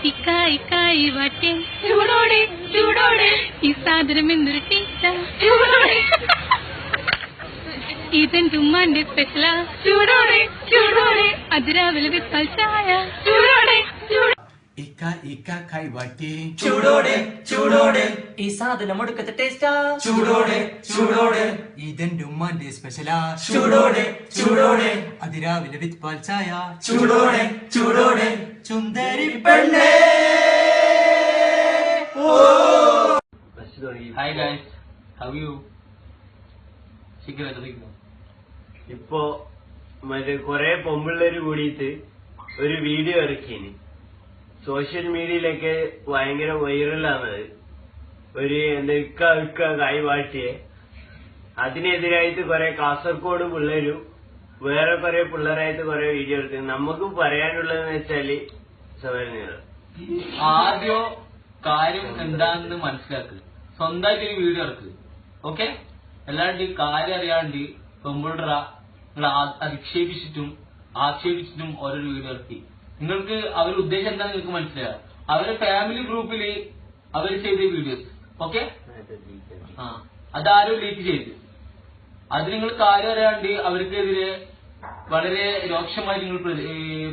ഇക്കായി കായി വാട്ടെ ചൂടോടെ ചൂടോടെ ഈ സാധനം എന്തൊരു ടേസ്റ്റാ ചൂടോടെ ഇതെന്റെ ഉമ്മാന്റെ സ്പെഷ്യലാ ചൂടോടെ ചൂടോടെ അതിരാവിലെ വിത്താൽ ചായ ചൂടോടെ ഇക്ക ഇക്ക കൈവാട്ടി ചൂടോടെ ചൂടോടെ ഈ സാധനം ഒടുക്കത്തെ ടേസ്റ്റാ ചൂടോടെ ചൂടോടെ ഇതെന്റെ ഉമ്മാന്റെ സ്പെഷ്യലാ ചൂടോടെ ചൂടോടെ അതിരാവിലെ വിത്ത് പാൽ ചായ ചൂടോടെ ചൂടോടെ ചുന്ദരി പെണ്ണേ. Hi guys, how you? ഇപ്പൊ മറ്റേ കൊറേ പൊമ്പിള്ളേര് കൂടിയിട്ട് ഒരു വീഡിയോ ഇറക്കിന് സോഷ്യൽ മീഡിയയിലൊക്കെ ഭയങ്കര വൈറലാണത്. ഒരു ഇക്ക കൈവാട്ടിയെ അതിനെതിരായിട്ട് കുറെ കാസർഗോഡ് പിള്ളേരും വേറെ കുറെ പിള്ളേരായിട്ട് കുറെ വീഡിയോ എടുത്തു. നമുക്ക് പറയാനുള്ളതെന്ന് വെച്ചാല് ആദ്യം കാര്യം എന്താണെന്ന് മനസ്സിലാക്കുക, സ്വന്തമായിട്ട് ഒരു വീഡിയോ ഇറക്കുക. ഓക്കെ, അല്ലാണ്ട് ഈ കാര്യം അറിയാണ്ട് പെമ്പിൾറ നിങ്ങൾ ആക്ഷേപിച്ചിട്ടും ഓരോ വീഡിയോ ഇറക്കി. നിങ്ങൾക്ക് അവരുടെ ഉദ്ദേശം എന്താണെന്ന് നിങ്ങൾക്ക് മനസ്സിലാകാം. അവരുടെ ഫാമിലി ഗ്രൂപ്പില് അവർ ചെയ്ത വീഡിയോസ് ഓക്കെ, അതാരോ ലീക്ക് ചെയ്ത് അത് നിങ്ങൾ കാര്യം അറിയാണ്ട് അവർക്കെതിരെ വളരെ രോക്ഷമായി നിങ്ങൾ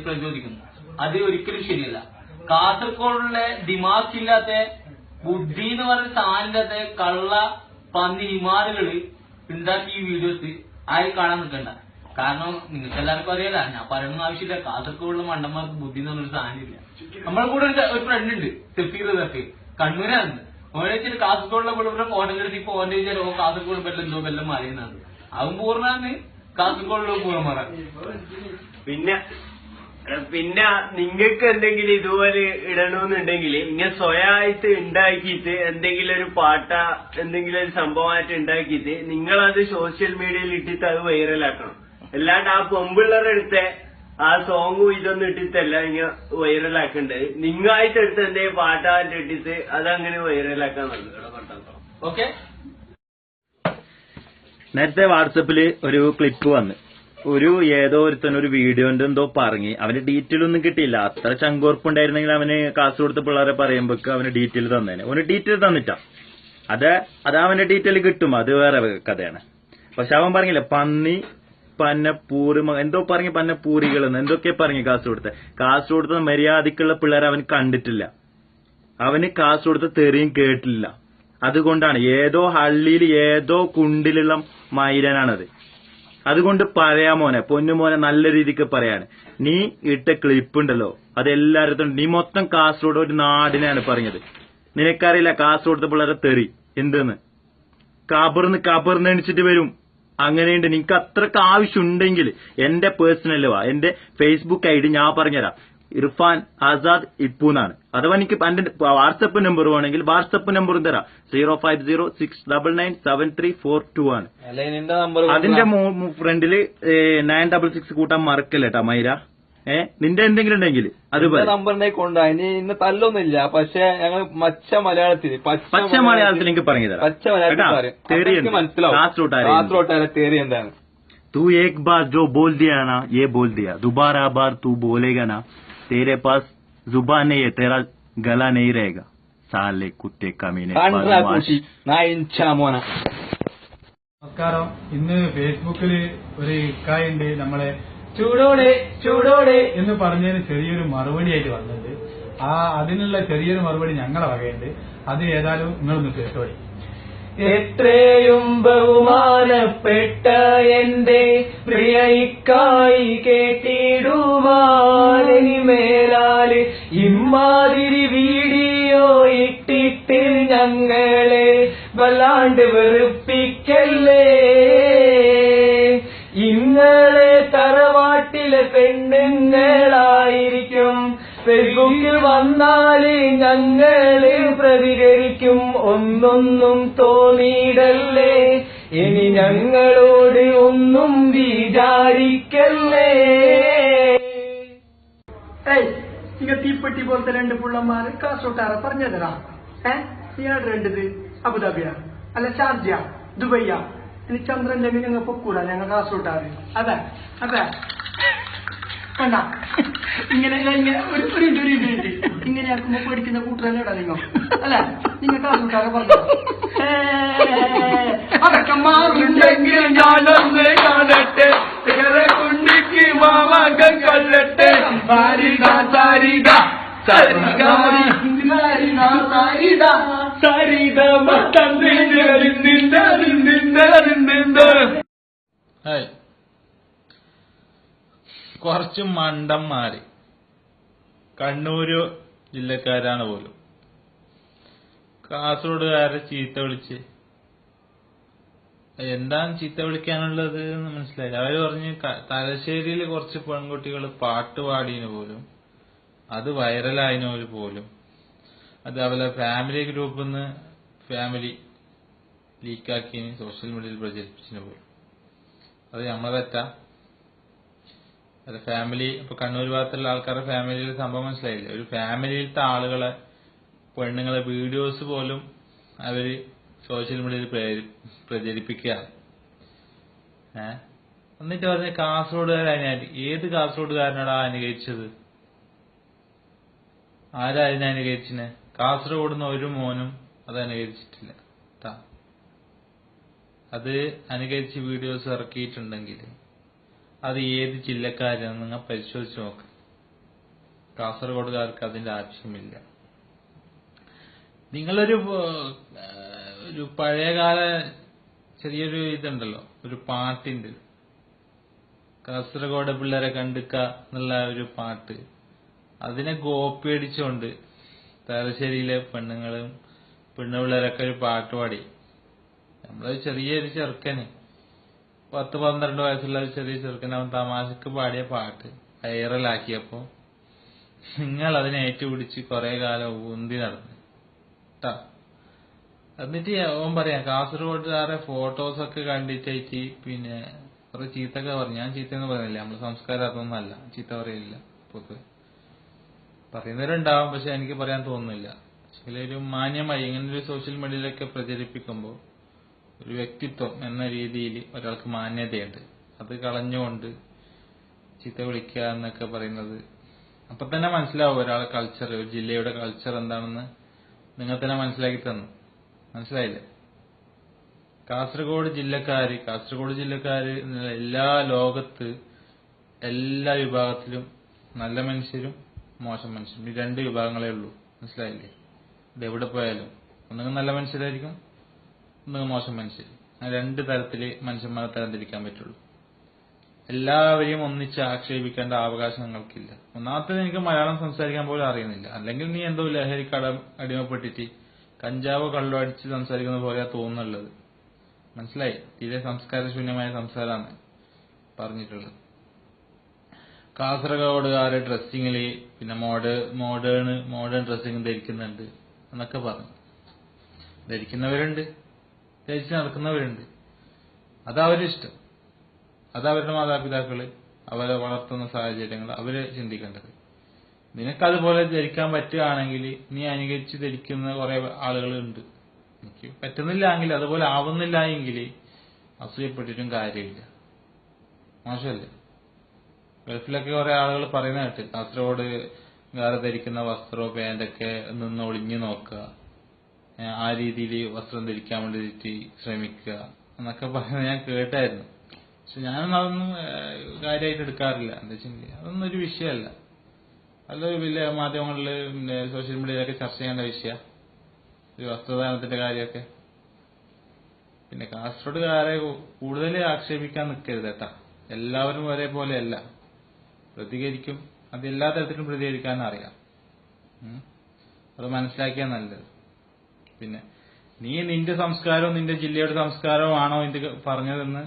പ്രചോദിക്കുന്നു. അത് ഒരിക്കലും ശരിയല്ല. കാസർഗോഡിലെ ദിമാക്കില്ലാത്ത ബുദ്ധി എന്ന് പറയുന്ന സാധനത്തെ കള്ള പന്നി ഹിമാറുകള് ഉണ്ടാക്കി ഈ വീഡിയോസ് ആരും കാണാൻ നിൽക്കണ്ട. കാരണം നിങ്ങൾക്ക് എല്ലാവർക്കും അറിയാല, ഞാൻ പറയണമെന്ന് ആവശ്യമില്ല. കാസർഗോഡുള്ള മണ്ടന്മാർക്ക് ബുദ്ധി എന്ന് പറഞ്ഞൊരു സാധനം ഇല്ല. നമ്മളെ കൂടെ ഒരു ഫ്രണ്ട് ഉണ്ട്, സഫീർ ഇതൊക്കെ കണ്ണൂരാണ്. ഓനെ വെച്ചിട്ട് കാസർഗോഡുള്ള പിള്ളേരുടെ ഫോട്ടോ എടുത്ത് ഇപ്പൊ ഓന്റെ വിചാരം കാസർഗോഡ് ബെല്ലം എന്തോ ബെല്ലം മറിയുന്നതാണ്. അവൻ പൂർണ്ണാന്ന് കാസർഗോഡിലുള്ള പൂർണ്ണമാറ. പിന്നെ നിങ്ങൾക്ക് എന്തെങ്കിലും ഇതുപോലെ ഇടണമെന്നുണ്ടെങ്കിൽ ഇങ്ങനെ സ്വയമായിട്ട് ഉണ്ടാക്കിയിട്ട് എന്തെങ്കിലും ഒരു പാട്ട എന്തെങ്കിലും ഒരു സംഭവമായിട്ട് ഉണ്ടാക്കിയിട്ട് നിങ്ങളത് സോഷ്യൽ മീഡിയയിൽ ഇട്ടിട്ട് അത് വൈറലാക്കണം. അല്ലാണ്ട് ആ പൊമ്പിള്ളേരുടെ അടുത്ത ആ സോങ്ങും ഇതൊന്നും ഇട്ടിട്ടല്ല ഇങ്ങനെ വൈറലാക്കേണ്ടത്. നിങ്ങളായിട്ട് എടുത്ത് എന്തെങ്കിലും പാട്ടായിട്ട് ഇട്ടിട്ട് അതങ്ങനെ വൈറലാക്കാൻ നല്ലത്. ഓക്കെ, നേരത്തെ വാട്സപ്പില് ഒരു ക്ലിപ്പ് വന്ന് ഏതോ ഒരുത്തനൊരു വീഡിയോന്റെ എന്തോ പറഞ്ഞ് അവന് ഡീറ്റെയിൽ ഒന്നും കിട്ടിയില്ല. അത്ര ചങ്കോർപ്പുണ്ടായിരുന്നെങ്കിൽ അവന് കാശ് കൊടുത്ത പിള്ളേരെ പറയുമ്പോ അവന് ഡീറ്റെയിൽ തന്നേനെ. അവന് ഡീറ്റെയിൽ തന്നിട്ടാ അത് അവന്റെ ഡീറ്റെയിൽ കിട്ടും, അത് വേറെ കഥയാണ്. പക്ഷെ അവൻ പറഞ്ഞില്ല പന്നി പന്നപ്പൂറ് എന്തോ പറഞ്ഞ് പന്നപ്പൂരികളെന്ന് എന്തൊക്കെ പറഞ്ഞ് കാശ് കൊടുത്ത മര്യാദക്കുള്ള പിള്ളേരെ അവൻ കണ്ടിട്ടില്ല. അവന് കാശ് കൊടുത്ത തെറിയും കേട്ടില്ല. അതുകൊണ്ടാണ് ഏതോ ഹള്ളിയിൽ ഏതോ കുണ്ടിലുള്ള മൈരനാണത്. അതുകൊണ്ട് പറയാമോനെ, പൊന്നുമോനെ, നല്ല രീതിക്ക് പറയാണ്. നീ ഇട്ട ക്ലിപ്പ് ഉണ്ടല്ലോ അതെല്ലായിടത്തും നീ മൊത്തം കാസർഗോഡ് ഒരു നാടിനാണ് പറഞ്ഞത്. നിനക്കറിയില്ല കാസർഗോഡത്തെ പിള്ളേരെ തെറി എന്തെന്ന്. കബർന്ന് എണിച്ചിട്ട് വരും. അങ്ങനെയുണ്ട്. നിനക്ക് അത്രക്ക് ആവശ്യമുണ്ടെങ്കിൽ എന്റെ പേഴ്സണൽ എന്റെ ഫേസ്ബുക്ക് ഐഡി ഞാൻ പറഞ്ഞുതരാം. ഇർഫാൻ ആസാദ് ഇപ്പു എന്നാണ്. അഥവാ എനിക്ക് എന്റെ വാട്സപ്പ് നമ്പർ വേണമെങ്കിൽ വാട്സപ്പ് നമ്പറും തരാം. 050699734 ആണ്. അതിന്റെ ഫ്രണ്ടില് 966 കൂട്ടാൻ മറക്കല്ലേട്ടാ മൈര. നിന്റെ എന്തെങ്കിലും ഉണ്ടെങ്കിൽ അത് നമ്പറിനെ കൊണ്ടായി ഇന്ന് തല്ലൊന്നുമില്ല. പക്ഷെ ഞങ്ങൾ പച്ച മലയാളത്തിൽ എനിക്ക് പറഞ്ഞു തരാം. പച്ച മലയാളത്തിൽ മനസ്സിലാവും തേറി എന്താണ്. तू एक बार जो बोल दिया ना ये बोल दिया, दोबारा बार तू बोलेगा ना तेरे पास जुबान नहीं है, तेरा गला नहीं रहेगा. साले कुत्ते कमीने. നമസ്കാരം. ഇന്ന് ഫേസ്ബുക്കില് ഒരു ഇക്കായുണ്ട് നമ്മളെ ചൂടോടെ ചൂടോടെ എന്ന് പറഞ്ഞതിന് ചെറിയൊരു മറുപടി ആയിട്ട് വന്നത്. അതിനുള്ള ചെറിയൊരു മറുപടി ഞങ്ങളെ വകയുണ്ട്. അത് ഏതായാലും നിങ്ങളൊന്ന് കേട്ടോടി. എത്രയും ബഹുമാനപ്പെട്ട എന്റെ പ്രിയ ഇക്കായി കേട്ടിടുവാനിമേലാല് ഇമ്മാതിരി വീഡിയോ ഇട്ടിട്ട് ഞങ്ങളെ വല്ലാണ്ട് വെറുപ്പിക്കല്ലേ. ഇങ്ങളെ തറവാട്ടിലെ പെണ്ണുങ്ങളായിരിക്കും ഫേസ്ബുക്കിൽ വന്നാല് ഞങ്ങള് പ്രതികരിക്കും. ഒന്നൊന്നും തോന്നിയിടല്ലേ, ഇനി ഞങ്ങളോട് ഒന്നും വിചാരിക്കല്ലേ. ഇങ്ങ തീപ്പെട്ടി പോലത്തെ രണ്ട് പുള്ളന്മാര് കാസർഗോട്ടാറ പറഞ്ഞു തരാം. ഇയാൾ രണ്ടത് അബുദാബിയ അല്ല ഷാർജ ദുബൈയ. ഇനി ചന്ദ്രന്റെ മീൻ ഞങ്ങൾ പൊക്കൂടാ ഞങ്ങൾ കാസർഗോട്ടാറ്. അതെ അതെ വേണ്ട ഇങ്ങനെ ഒരു ഇങ്ങനെ ആക്കുമ്പോ പേടിക്കുന്ന കൂട്ടരല്ലേടാ നിങ്ങൾ അല്ലെ നിങ്ങൾ കാസർഗോഡുകാരെ പറഞ്ഞു അതൊക്കെ മാറുണ്ടെങ്കിൽ ഞാനൊന്ന് കാണട്ടെ കുണ്ടിക്ക് മാവാക്കം കൊല്ലട്ടെ സാരിക സാരിക സരിത സരിത കുറച്ച് മണ്ടന്മാര് കണ്ണൂര് ജില്ലക്കാരാണ് പോലും കാസർഗോഡുകാരെ ചീത്ത വിളിച്ച് എന്താണ് ചീത്ത വിളിക്കാനുള്ളത് എന്ന് മനസ്സിലായില്ല. അവര് പറഞ്ഞ് തലശ്ശേരിയിൽ കുറച്ച് പെൺകുട്ടികൾ പാട്ട് പാടിയതിന് പോലും അത് വൈറലായതിന് പോലും അത് അവരെ ഫാമിലി ഗ്രൂപ്പിൽ നിന്ന് ഫാമിലി ലീക്കാക്കിയതിന് സോഷ്യൽ മീഡിയയിൽ പ്രചരിപ്പിച്ചതിന് പോലും അത് നമ്മളെ തെറ്റാ. അത് ഫാമിലി ഇപ്പൊ കണ്ണൂർ ഭാഗത്തുള്ള ആൾക്കാരുടെ ഫാമിലിയിൽ സംഭവം മനസ്സിലായില്ലേ. ഒരു ഫാമിലിയിലത്തെ ആളുകളെ പെണ്ണുങ്ങളെ വീഡിയോസ് പോലും അവര് സോഷ്യൽ മീഡിയയിൽ പ്രചരിപ്പിക്കുകയാണ്. എന്നിട്ട് പറഞ്ഞ കാസർഗോഡുകാരനായിട്ട് ഏത് കാസർഗോഡുകാരനാടാ അനുകരിച്ചത്? ആരാ അതിനെ അനുകരിച്ചിനെ? കാസർഗോഡ് നിന്ന് ഒരു മോനും അത് അനുകരിച്ചിട്ടില്ല. അത് അനുകരിച്ച് വീഡിയോസ് ഇറക്കിയിട്ടുണ്ടെങ്കിൽ അത് ഏത് ജില്ലക്കാരാണെന്ന് നിങ്ങൾ പരിശോധിച്ച് നോക്ക്. കാസർഗോഡുകാർക്ക് അതിന്റെ ആവശ്യമില്ല. നിങ്ങളൊരു പഴയകാല ചെറിയൊരു ഇതുണ്ടല്ലോ, ഒരു പാട്ടുണ്ട്, കാസർഗോഡ് പിള്ളേരെ കണ്ടുക്ക എന്നുള്ള ഒരു പാട്ട്. അതിനെ കോപ്പി അടിച്ചുകൊണ്ട് തലശ്ശേരിയിലെ പെണ്ണുങ്ങളും പെണ്ണുപിള്ളേരൊക്കെ ഒരു പാട്ട് പാടി. നമ്മളൊരു ചെറിയൊരു ചെറുക്കന് 10-12 വയസ്സുള്ള ഒരു ചെറിയ ചെറുക്കൻ അവൻ തമാശക്ക് പാടിയ പാട്ട് വൈറലാക്കിയപ്പോ നിങ്ങൾ അതിനെ ഏറ്റുപിടിച്ച് കുറെ കാലം ഊന്തി നടന്നു കേട്ടാ. എന്നിട്ട് അവൻ പറയാം കാസർഗോഡുകാരെ ഫോട്ടോസൊക്കെ കണ്ടിട്ടായിട്ട് പിന്നെ കുറെ ചീത്തൊക്കെ പറഞ്ഞു. ഞാൻ ചീത്തയെന്ന് പറയുന്നില്ല, നമ്മള് സംസ്കാരം അതൊന്നല്ല, ചീത്ത പറയില്ല. പൊതുവെ പറയുന്നവരുണ്ടാവും, പക്ഷെ എനിക്ക് പറയാൻ തോന്നുന്നില്ല. ചിലൊരു മാന്യമായി ഇങ്ങനൊരു സോഷ്യൽ മീഡിയയിലൊക്കെ പ്രചരിപ്പിക്കുമ്പോൾ ഒരു വ്യക്തിത്വം എന്ന രീതിയിൽ ഒരാൾക്ക് മാന്യതയുണ്ട്. അത് കളഞ്ഞുകൊണ്ട് ചീത്ത വിളിക്കുക എന്നൊക്കെ പറയുന്നത് അപ്പൊ തന്നെ മനസ്സിലാവും ഒരാളെ കൾച്ചർ, ഒരു ജില്ലയുടെ കൾച്ചർ എന്താണെന്ന് നിങ്ങൾ തന്നെ മനസ്സിലാക്കി തന്നു. മനസ്സിലായില്ലേ? കാസർഗോഡ് ജില്ലക്കാര് എല്ലാ ലോകത്ത് എല്ലാ വിഭാഗത്തിലും നല്ല മനുഷ്യരും മോശം മനുഷ്യരും, ഈ 2 വിഭാഗങ്ങളേ ഉള്ളൂ. മനസ്സിലായില്ലേ? ഇതെവിടെ പോയാലും ഒന്നുകിൽ നല്ല മനുഷ്യരായിരിക്കും, ഒന്നുകിൽ മോശം മനുഷ്യർ. ആ 2 തരത്തില് മനുഷ്യന്മാരെ തരംതിരിക്കാൻ പറ്റുള്ളൂ. എല്ലാവരെയും ഒന്നിച്ച് ആക്ഷേപിക്കേണ്ട അവകാശം നിങ്ങൾക്കില്ല. ഒന്നാമത്തേത് എനിക്ക് മലയാളം സംസാരിക്കാൻ പോലും അറിയുന്നില്ല. അല്ലെങ്കിൽ നീ എന്തോ ലഹരിക്ക് അടിമപ്പെട്ടിട്ട് കഞ്ചാവോ കള്ളോ അടിച്ച് സംസാരിക്കുന്ന പോലെയാ തോന്നുന്നുള്ളത്. മനസ്സിലായി? തീരെ സംസ്കാരശൂന്യമായ സംസാരമാണ് പറഞ്ഞിട്ടുള്ളത്. കാസർഗോഡുകാരെ ഡ്രസ്സിങ്ങില് പിന്നെ മോഡേൺ ഡ്രസ്സിങ് ധരിക്കുന്നുണ്ട് എന്നൊക്കെ പറഞ്ഞു. ധരിക്കുന്നവരുണ്ട്, ധരിച്ച് നടക്കുന്നവരുണ്ട്. അതവരിഷ്ടം, അതവരുടെ മാതാപിതാക്കള്, അവരെ വളർത്തുന്ന സാഹചര്യങ്ങൾ അവര് ചിന്തിക്കേണ്ടത്. നിനക്കതുപോലെ ധരിക്കാൻ പറ്റുകയാണെങ്കിൽ നീ അനുകരിച്ച് ധരിക്കുന്ന കുറെ ആളുകളുണ്ട്. എനിക്ക് പറ്റുന്നില്ല എങ്കിൽ, അതുപോലെ ആവുന്നില്ല എങ്കിൽ അസൂയപ്പെട്ടിട്ടും കാര്യമില്ല. മോശമല്ലേ? ഗൾഫിലൊക്കെ കുറെ ആളുകൾ പറയുന്ന കേട്ട് കാസർഗോഡ് വേറെ ധരിക്കുന്ന വസ്ത്രമോ പാന്റൊക്കെ നിന്ന് ഒളിഞ്ഞു നോക്കുക, ആ രീതിയിൽ വസ്ത്രം ധരിക്കാൻ വേണ്ടിയിട്ട് ശ്രമിക്കുക എന്നൊക്കെ പറയുന്നത് ഞാൻ കേട്ടായിരുന്നു. പക്ഷെ ഞാനൊന്നും അതൊന്നും കാര്യമായിട്ട് എടുക്കാറില്ല. എന്താ വെച്ചെങ്കിൽ അതൊന്നും ഒരു വിഷയമല്ല. അതൊരു വലിയ മാധ്യമങ്ങളിൽ പിന്നെ സോഷ്യൽ മീഡിയയിലൊക്കെ ചർച്ച ചെയ്യേണ്ട വിഷയമാണ് ഒരു വസ്ത്രധാരണത്തിന്റെ കാര്യമൊക്കെ. പിന്നെ കാസർഗോഡുകാരെ കൂടുതൽ ആക്ഷേപിക്കാൻ നിൽക്കരുത് കേട്ടാ. എല്ലാവരും ഒരേപോലെയല്ല, പ്രതികരിക്കും. അത് എല്ലാ തരത്തിലും പ്രതികരിക്കാൻ അറിയാം. അത് മനസ്സിലാക്കിയാൽ നല്ലത്. പിന്നെ നീ നിന്റെ സംസ്കാരവും നിന്റെ ജില്ലയുടെ സംസ്കാരവും ആണോ ഇത് പറഞ്ഞതെന്ന്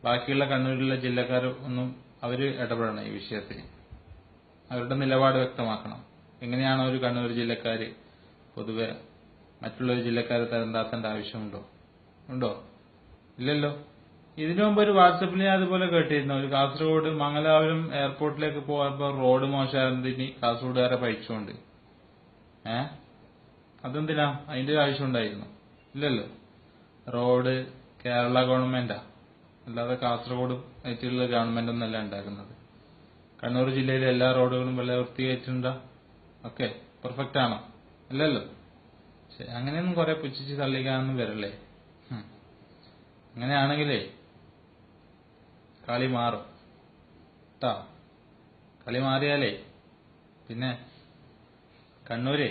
ബാക്കിയുള്ള കണ്ണൂരിലുള്ള ജില്ലക്കാർ ഒന്നും അവര് ഇടപെടണം ഈ വിഷയത്തിൽ. അവരുടെ നിലപാട് വ്യക്തമാക്കണം. എങ്ങനെയാണോ ഒരു കണ്ണൂർ ജില്ലക്കാര് പൊതുവെ മറ്റുള്ള ജില്ലക്കാരെ തരം താത്തേണ്ട ആവശ്യമുണ്ടോ? ഇല്ലല്ലോ. ഇതിനു മുമ്പ് ഒരു വാട്സപ്പിൽ ഞാൻ അതുപോലെ കേട്ടിരുന്നു. ഒരു കാസർഗോഡ് മംഗലാപുരം എയർപോർട്ടിലേക്ക് പോയപ്പോ റോഡ് മോശമായിരുന്നതിന് കാസർഗോഡുകാരെ പഴിച്ചുകൊണ്ട്. അതെന്തിനാ? അതിന്റെ ആവശ്യം ഉണ്ടായിരുന്നു? ഇല്ലല്ലോ. റോഡ് കേരള ഗവൺമെന്റാ, അല്ലാതെ കാസർഗോഡ് ആയിട്ടുള്ള ഗവൺമെന്റ് ഒന്നല്ല ഉണ്ടാക്കുന്നത്. കണ്ണൂർ ജില്ലയിലെ എല്ലാ റോഡുകളും വളരെ വൃത്തിയായിട്ടുണ്ടോ? ഒക്കെ പെർഫെക്റ്റ് ആണോ? അല്ലല്ലോ. അങ്ങനെയൊന്നും കുറെ പുച്ഛിച്ച് തള്ളിക്കാനൊന്നും വരല്ലേ. അങ്ങനെയാണെങ്കിലേ കളി മാറും കേട്ടോ. കളി മാറിയാലേ പിന്നെ കണ്ണൂര്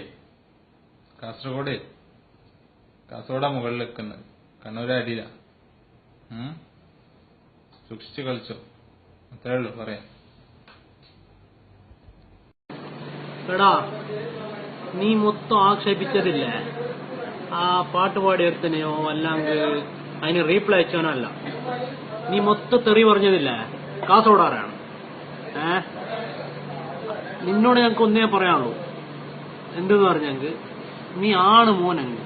കാസർഗോഡാ മുകളിൽ നിൽക്കുന്നത്, കണ്ണൂര് അടിയില. സൂക്ഷിച്ച് കളിച്ചോ, അത്രേ ഉള്ളൂ പറയാം. എടാ, നീ മൊത്തം ആക്ഷേപിച്ചതില്ലേ ആ പാട്ടുപാടി ഒരുത്തനെയോ അല്ലെങ്കിൽ അതിന് റീപ്ലൈ അയച്ചവനോ അല്ല. നീ മൊത്തം തെറി പറഞ്ഞതില്ലേ കാസർഗോഡാരാണ്. നിന്നോട് ഞങ്ങൾക്ക് ഒന്നേ പറയാനുള്ളൂ, എന്തെന്ന് പറഞ്ഞെങ്കിൽ നീ ആണ് മോനെങ്കിൽ,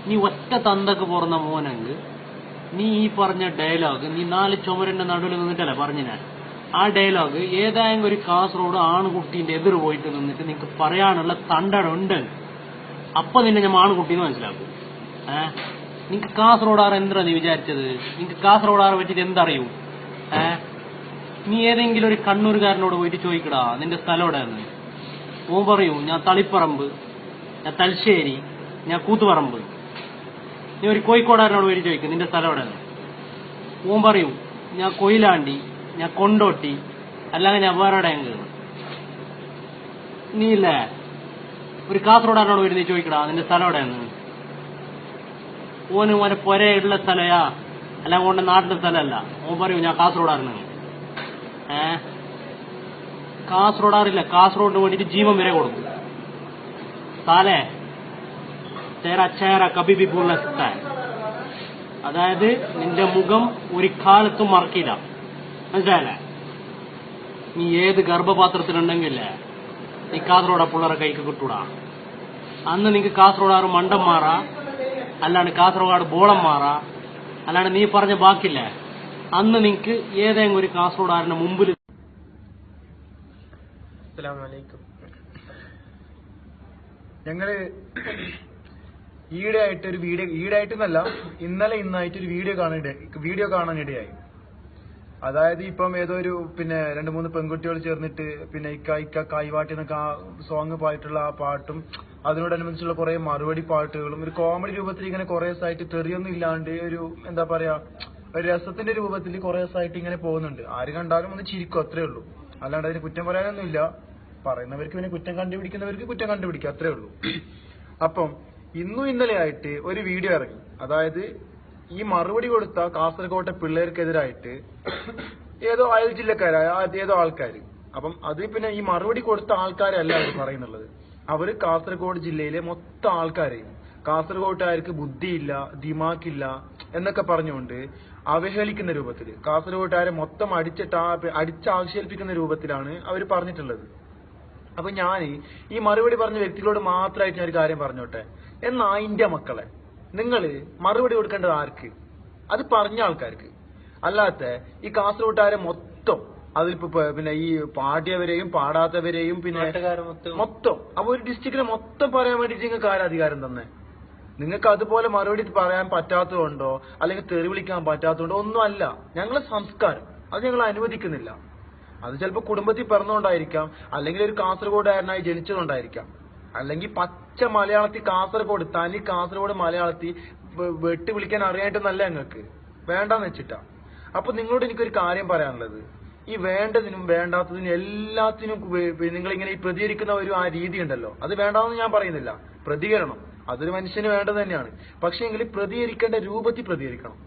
നീ ഒറ്റ തന്തക്ക് പുറന്ന മോനെങ്കിൽ നീ ഈ പറഞ്ഞ ഡയലോഗ് നീ 4 ചുമരിന്റെ നടുവിൽ നിന്നിട്ടല്ലേ പറഞ്ഞിനെ. ആ ഡയലോഗ് ഏതായെങ്കിലും ഒരു കാസർഗോഡ് ആൺകുട്ടീന്റെ എതിർ പോയിട്ട് നിന്നിട്ട് നിനക്ക് പറയാനുള്ള തണ്ടടുണ്ട്. അപ്പൊ നിന്നെ ഞാൻ ആൺകുട്ടീന്ന് മനസ്സിലാക്കും. നിനക്ക് കാസർഗോഡാറ് എന്താ നീ വിചാരിച്ചത്? നിനക്ക് കാസർഗോഡാറെ പറ്റിട്ട് എന്തറിയൂ? നീ ഏതെങ്കിലും ഒരു കണ്ണൂരുകാരനോട് പോയിട്ട് ചോദിക്കടാ നിന്റെ സ്ഥലം എവിടെയെന്ന്. ഓൻ പറയൂ ഞാൻ തളിപ്പറമ്പ്, ഞാൻ തലശ്ശേരി, ഞാൻ കൂത്തുപറമ്പ്. നീ ഒരു കോഴിക്കോടാരനോട് പോയിട്ട് ചോദിക്കും നിന്റെ സ്ഥലം എവിടെയെന്ന്. ഓൻ പറയൂ ഞാൻ കൊയിലാണ്ടി, ഞാൻ കൊണ്ടോട്ടി, അല്ലെങ്കിൽ ഞാൻ വേറെ എവിടെയെങ്കിലും. നീ ഇല്ലേ ഒരു കാസർഗോഡാരനോട് പോയിട്ട് നീ ചോദിക്കടാ നിന്റെ സ്ഥലം എവിടെയെന്ന്. ഓന് ഓനെ പൊരയുള്ള സ്ഥലയാ അല്ലെങ്കിൽ ഓന്റെ നാട്ടിലെ സ്ഥലമല്ല. ഓൻ പറയൂ ഞാൻ കാസർഗോഡാരന്. കാസർഗോഡാറില്ല, കാസർഗോഡിന് വേണ്ടിട്ട് ജീവൻ വരെ കൊടുക്കും. സാലേ ചേര ചേര കബി പൂർണ്ണ സിത്താൻ. അതായത് നിന്റെ മുഖം ഒരു കാലത്തും മറക്കില്ല, മനസ്സിലായല്ലേ? നീ ഏത് ഗർഭപാത്രത്തിലുണ്ടെങ്കിലേ നീ കാസർഗോഡ പിള്ളേരെ കൈക്ക് കിട്ടൂടാ. അന്ന് നിനക്ക് കാസർഗോഡാറ് മണ്ടം മാറാ, അല്ലാണ്ട് കാസർഗോഡ് ബോളം മാറാ, അല്ലാണ്ട് നീ പറഞ്ഞ ബാക്കില്ലേ അന്ന് നിനക്ക് ഏതെങ്കിലും ഒരു കാസർഗോഡാറിന്റെ മുമ്പിൽ. ഞങ്ങള് ഈയിടെയായിട്ടൊരു ഈടായിട്ടെന്നല്ല ഇന്നായിട്ടൊരു വീഡിയോ കാണാനിടയായി. അതായത് ഇപ്പം ഏതോ ഒരു 2-3 പെൺകുട്ടികൾ ചേർന്നിട്ട് ഇക്ക കായ്വാട്ടി എന്നൊക്കെ ആ സോങ് പായിട്ടുള്ള ആ പാട്ടും അതിനോടനുബന്ധിച്ചുള്ള കുറെ മറുപടി പാട്ടുകളും ഒരു കോമഡി രൂപത്തിൽ ഇങ്ങനെ കുറെ ദിവസമായിട്ട് തെറിയൊന്നും ഇല്ലാണ്ട് ഒരു എന്താ പറയാ ഒരു രസത്തിന്റെ രൂപത്തിൽ കുറെ ദിവസമായിട്ട് ഇങ്ങനെ പോകുന്നുണ്ട്. ആര് കണ്ടാലും ഒന്ന് ചിരിക്കും, അത്രേ ഉള്ളൂ. അല്ലാണ്ട് അതിന് കുറ്റം പറയാനൊന്നുമില്ല. പറയുന്നവർക്ക് കുറ്റം കണ്ടുപിടിക്കുന്നവർക്ക് കുറ്റം കണ്ടുപിടിക്കുക, അത്രേ ഉള്ളൂ. അപ്പം ഇന്നലെ ആയിട്ട് ഒരു വീഡിയോ ഇറങ്ങി. അതായത് ഈ മറുപടി കൊടുത്ത കാസർഗോട്ടെ പിള്ളേർക്കെതിരായിട്ട് ഏതോ അയൽ ജില്ലക്കാരായ ഏതോ ആൾക്കാര്. അപ്പം അത് ഈ മറുപടി കൊടുത്ത ആൾക്കാരല്ല അവർ പറയുന്നുള്ളത്. അവര് കാസർഗോഡ് ജില്ലയിലെ മൊത്തം ആൾക്കാരെയും കാസർഗോട്ടുകാർക്ക് ബുദ്ധിയില്ല, ദിമാക്കില്ല എന്നൊക്കെ പറഞ്ഞുകൊണ്ട് അവഹേളിക്കുന്ന രൂപത്തിൽ കാസർഗോട്ടുകാരെ മൊത്തം അടിച്ചാക്ഷേപിക്കുന്ന രൂപത്തിലാണ് അവർ പറഞ്ഞിട്ടുള്ളത്. അപ്പൊ ഞാൻ ഈ മറുപടി പറഞ്ഞ വ്യക്തികളോട് മാത്രമായിട്ട് ഞാൻ ഒരു കാര്യം പറഞ്ഞോട്ടെ. എന്നാ ഇന്ത്യ മക്കളെ, നിങ്ങള് മറുപടി കൊടുക്കേണ്ടത് ആർക്ക്? അത് പറഞ്ഞ ആൾക്കാർക്ക്. അല്ലാത്ത ഈ കാസർഗോട്ടുകാരെ മൊത്തം അതിലിപ്പോ ഈ പാടിയവരെയും പാടാത്തവരെയും മൊത്തം അപ്പൊ ഒരു ഡിസ്ട്രിക്റ്റിനെ മൊത്തം പറയാൻ വേണ്ടിട്ട് നിങ്ങൾക്ക് ആരധികാരം തന്നെ? നിങ്ങൾക്ക് അതുപോലെ മറുപടി പറയാൻ പറ്റാത്തതുകൊണ്ടോ അല്ലെങ്കിൽ തെറി വിളിക്കാൻ പറ്റാത്തതുകൊണ്ടോ ഒന്നും അല്ല. ഞങ്ങളെ സംസ്കാരം അത് ഞങ്ങൾ അനുവദിക്കുന്നില്ല. അത് ചിലപ്പോൾ കുടുംബത്തിൽ പിറന്നുകൊണ്ടായിരിക്കാം, അല്ലെങ്കിൽ ഒരു കാസർഗോഡുകാരനായി ജനിച്ചതുകൊണ്ടായിരിക്കാം, അല്ലെങ്കിൽ പച്ച മലയാളത്തിൽ തനി കാസർഗോഡ് മലയാളത്തിൽ വെട്ടി വിളിക്കാൻ അറിയായിട്ടൊന്നല്ല ഞങ്ങൾക്ക്, വേണ്ടെന്ന് വെച്ചിട്ടാ. അപ്പൊ നിങ്ങളോട് എനിക്കൊരു കാര്യം പറയാനുള്ളത്, ഈ വേണ്ടതിനും വേണ്ടാത്തതിനും എല്ലാത്തിനും നിങ്ങളിങ്ങനെ ഈ പ്രതികരിക്കുന്ന ആ രീതി ഉണ്ടല്ലോ, അത് വേണ്ടാന്ന് ഞാൻ പറയുന്നില്ല. പ്രതികരണം അതൊരു മനുഷ്യന് വേണ്ടത് തന്നെയാണ്. പക്ഷെ എങ്കിൽ പ്രതികരിക്കേണ്ട രൂപത്തിൽ പ്രതികരിക്കണം.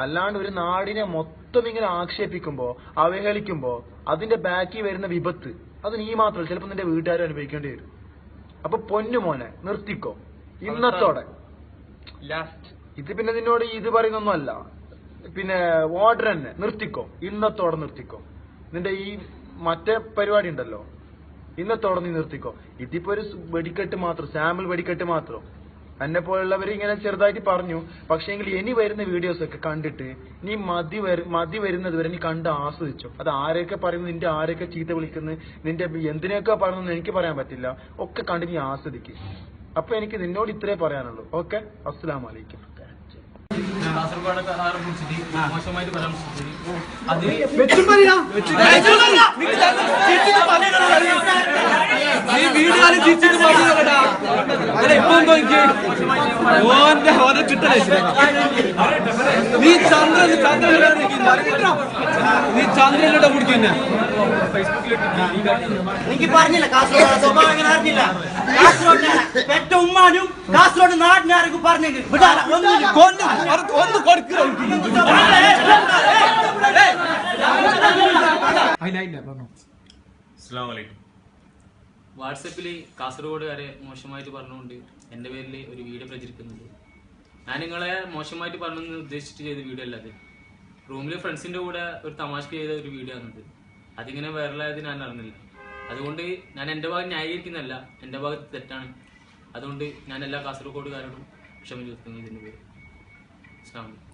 അല്ലാണ്ട് ഒരു നാടിനെ മൊത്തം ഇങ്ങനെ ആക്ഷേപിക്കുമ്പോ അവഹേളിക്കുമ്പോ അതിന്റെ ബാക്കി വരുന്ന വിപത്ത് അത് നീ മാത്രമല്ല, ചിലപ്പോ നിന്റെ വീട്ടുകാരും അനുഭവിക്കേണ്ടി വരും. അപ്പൊ പൊന്നുമോനെ നിർത്തിക്കോ ഇന്നത്തോടെ. ഇത് നിന്നോട് ഇത് പറയുന്നൊന്നും അല്ല, ഓർഡർ തന്നെ നിർത്തിക്കോ, ഇന്നത്തോടെ നിർത്തിക്കോ. നിന്റെ ഈ മറ്റേ പരിപാടി ഉണ്ടല്ലോ, ഇന്നത്തോടെ നീ നിർത്തിക്കോ. ഇതിപ്പോ ഒരു വെടിക്കെട്ട് മാത്രം, സാമ്പിൾ വെടിക്കെട്ട് മാത്രം. എന്നെ പോലുള്ളവർ ഇങ്ങനെ ചെറുതായിട്ട് പറഞ്ഞു. പക്ഷേങ്കിൽ ഇനി വരുന്ന വീഡിയോസ് ഒക്കെ കണ്ടിട്ട് നീ മതി വരുന്നത് വരെ നീ കണ്ട് ആസ്വദിച്ചോ. അത് ആരെയൊക്കെ പറയുന്നു, നിന്റെ ആരെയൊക്കെ ചീത്ത വിളിക്കുന്നു, നിന്റെ എന്തിനൊക്കെ പറയുന്നു എനിക്ക് പറയാൻ പറ്റില്ല. ഒക്കെ കണ്ട് നീ ആസ്വദിക്കുക. അപ്പൊ എനിക്ക് നിന്നോട് ഇത്രേ പറയാനുള്ളൂ. ഓക്കെ, അസ്സലാമു അലൈക്കും. കാസർഗോഡക്കാരെ കുറിച്ചിട്ട് മോശമായിട്ട് പരാമർശിച്ചിട്ട് അത് നീ ചന്ദ്രനിലൂടെ കുടിക്കുന്ന എനിക്ക് പറഞ്ഞില്ല കാസർഗോഡ് സ്വഭാവം എങ്ങനെ അറിഞ്ഞില്ല കാസർഗോഡ് പെറ്റ ഉമ്മാനും കാസർഗോഡ് നാടിനാർക്കും പറഞ്ഞെങ്കിൽ ഒന്ന് കൊടുക്കുക വാട്സപ്പിൽ കാസർഗോഡുകാരെ മോശമായിട്ട് പറഞ്ഞുകൊണ്ട് എൻ്റെ പേരിൽ ഒരു വീഡിയോ പ്രചരിക്കുന്നുണ്ട്. ഞാൻ നിങ്ങളെ മോശമായിട്ട് പറഞ്ഞെന്ന് ഉദ്ദേശിച്ചിട്ട് ചെയ്ത വീഡിയോ അല്ല അത്. റൂമിലെ ഫ്രണ്ട്സിൻ്റെ കൂടെ ഒരു തമാശക്ക് ചെയ്ത ഒരു വീഡിയോ ആണത്. അതിങ്ങനെ വൈറലായത് ഞാൻ അറിഞ്ഞില്ല. അതുകൊണ്ട് ഞാൻ എൻ്റെ ഭാഗം ന്യായീകരിക്കുന്നല്ല, എൻ്റെ ഭാഗത്ത് തെറ്റാണ്. അതുകൊണ്ട് ഞാൻ എല്ലാ കാസർഗോഡുകാരോടും ക്ഷമ ചോദിക്കുന്നു ഇതിൻ്റെ പേര്. അസ്സലാമു അലൈക്കും.